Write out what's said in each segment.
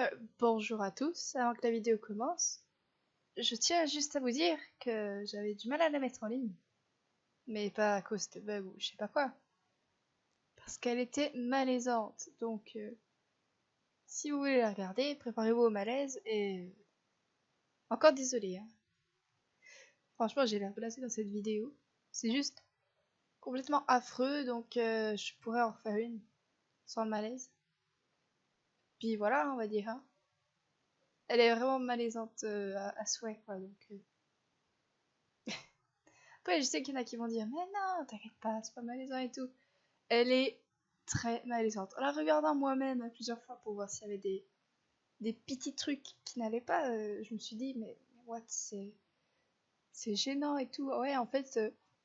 Euh, Bonjour à tous, avant que la vidéo commence, je tiens juste à vous dire que j'avais du mal à la mettre en ligne, mais pas à cause de bugs ou je sais pas quoi, parce qu'elle était malaisante, donc si vous voulez la regarder, préparez-vous au malaise et encore désolé, hein. Franchement j'ai l'air blasé dans cette vidéo, c'est juste complètement affreux, donc je pourrais en refaire une sans le malaise, puis voilà on va dire, hein. Elle est vraiment malaisante à souhait quoi, donc... Après, je sais qu'il y en a qui vont dire, mais non, t'inquiète pas, c'est pas malaisant et tout. Elle est très malaisante. En la regardant moi-même plusieurs fois pour voir s'il y avait des petits trucs qui n'allaient pas, je me suis dit, mais what, c'est gênant et tout. Ouais, en fait,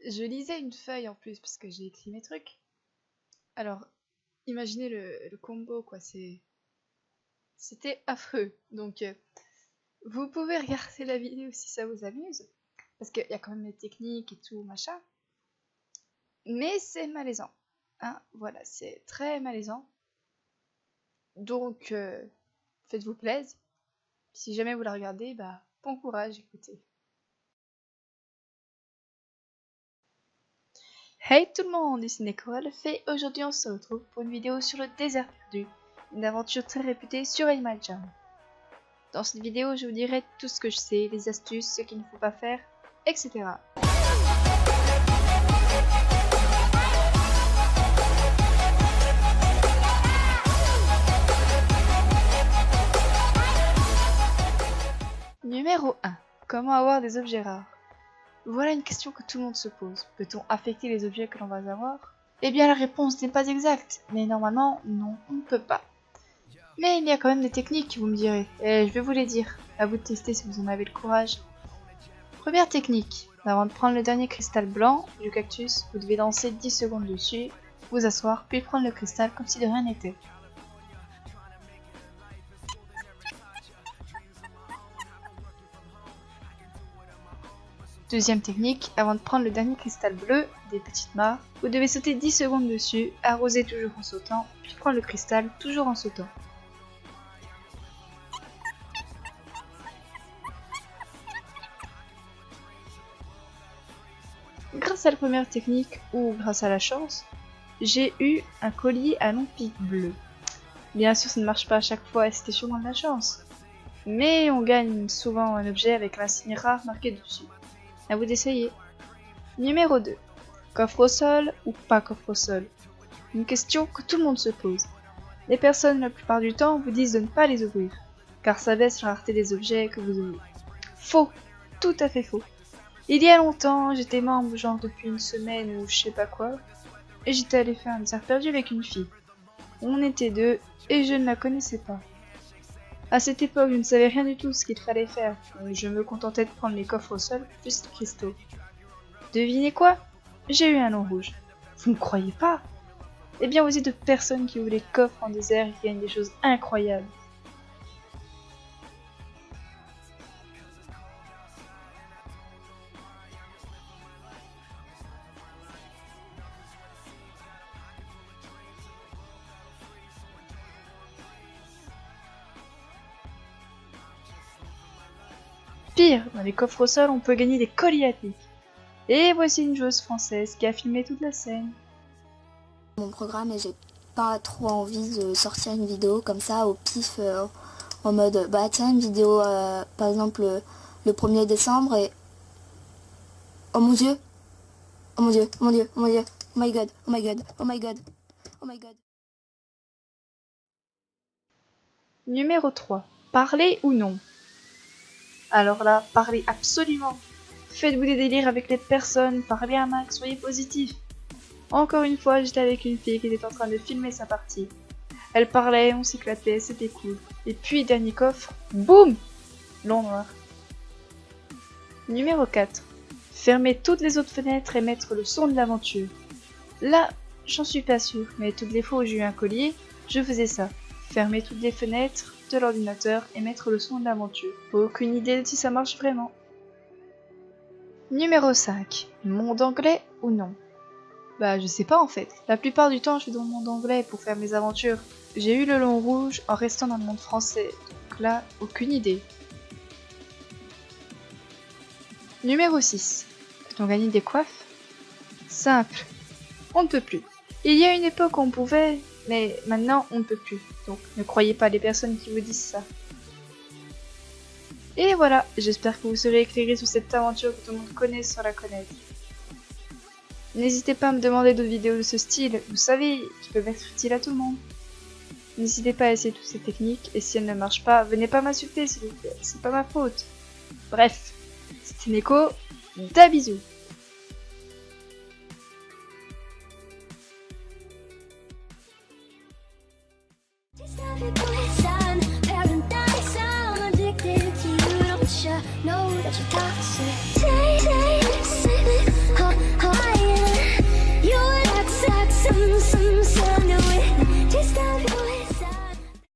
je lisais une feuille en plus parce que j'ai écrit mes trucs. Alors, imaginez le combo, quoi, c'était affreux. Donc, vous pouvez regarder la vidéo si ça vous amuse, parce qu'il y a quand même les techniques et tout, machin. Mais c'est malaisant. Hein, voilà, c'est très malaisant. Donc, faites-vous plaisir. Si jamais vous la regardez, bah, bon courage, écoutez. Hey tout le monde, ici Nicole, et aujourd'hui on se retrouve pour une vidéo sur le désert perdu, une aventure très réputée sur Animal Jam. Dans cette vidéo, je vous dirai tout ce que je sais, les astuces, ce qu'il ne faut pas faire, etc. Numéro 1. Comment avoir des objets rares? Voilà une question que tout le monde se pose. Peut-on affecter les objets que l'on va avoir? Eh bien la réponse n'est pas exacte, mais normalement non, on ne peut pas. Mais il y a quand même des techniques, vous me direz, et je vais vous les dire, à vous de tester si vous en avez le courage. Première technique, avant de prendre le dernier cristal blanc du cactus, vous devez danser 10 secondes dessus, vous asseoir, puis prendre le cristal comme si de rien n'était. Deuxième technique, avant de prendre le dernier cristal bleu, des petites mares, vous devez sauter 10 secondes dessus, arroser toujours en sautant, puis prendre le cristal toujours en sautant. Grâce à la première technique, ou grâce à la chance, j'ai eu un collier à long pic bleu. Bien sûr ça ne marche pas à chaque fois et c'était sûrement de la chance. Mais on gagne souvent un objet avec l'insigne rare marqué dessus. À vous d'essayer. Numéro 2. Coffre au sol ou pas coffre au sol? Une question que tout le monde se pose. Les personnes la plupart du temps vous disent de ne pas les ouvrir, car ça baisse la rareté des objets que vous ouvrez. Faux, tout à fait faux. Il y a longtemps, j'étais membre genre depuis une semaine ou je sais pas quoi, et j'étais allé faire un dessert perdu avec une fille. On était deux, et je ne la connaissais pas. À cette époque, je ne savais rien du tout ce qu'il fallait faire, je me contentais de prendre les coffres au sol, juste cristaux. Devinez quoi? J'ai eu un nom rouge. Vous ne croyez pas? Eh bien, vous êtes de personnes qui ouvrent les coffres en désert et qui gagnent des choses incroyables. Pire, dans les coffres au sol, on peut gagner des colliers à pic. Et voici une joueuse française qui a filmé toute la scène. Mon programme et j'ai pas trop envie de sortir une vidéo comme ça au pif en mode bah tiens une vidéo par exemple le 1er décembre et oh mon dieu, oh mon dieu, oh mon dieu, oh mon dieu, oh my god, oh my god, oh my god, oh my god. Numéro 3. Parler ou non? Alors là, parlez absolument. Faites-vous des délires avec les personnes, parlez un max, soyez positif. Encore une fois, j'étais avec une fille qui était en train de filmer sa partie. Elle parlait, on s'éclatait, c'était cool. Et puis, dernier coffre, boum! Long noir. Numéro 4. Fermer toutes les autres fenêtres et mettre le son de l'aventure. Là, j'en suis pas sûre, mais toutes les fois où j'ai eu un collier, je faisais ça. Fermer toutes les fenêtres de l'ordinateur et mettre le son de l'aventure. Aucune idée de si ça marche vraiment. Numéro 5. Monde anglais ou non? Bah je sais pas en fait. La plupart du temps je suis dans le monde anglais pour faire mes aventures. j'ai eu le long rouge en restant dans le monde français, donc là, aucune idée. Numéro 6. Peut-on gagner des coiffes? Simple. On ne peut plus. Il y a une époque où on pouvait, mais maintenant on ne peut plus. Donc ne croyez pas les personnes qui vous disent ça. Et voilà, j'espère que vous serez éclairés sur cette aventure que tout le monde connaît sur la connaître. N'hésitez pas à me demander d'autres vidéos de ce style, vous savez, qui peuvent être utiles à tout le monde. N'hésitez pas à essayer toutes ces techniques, et si elles ne marchent pas, venez pas m'insulter s'il vous plaît, c'est pas ma faute. Bref, c'était Neko, des bisous. Know that you're toxic.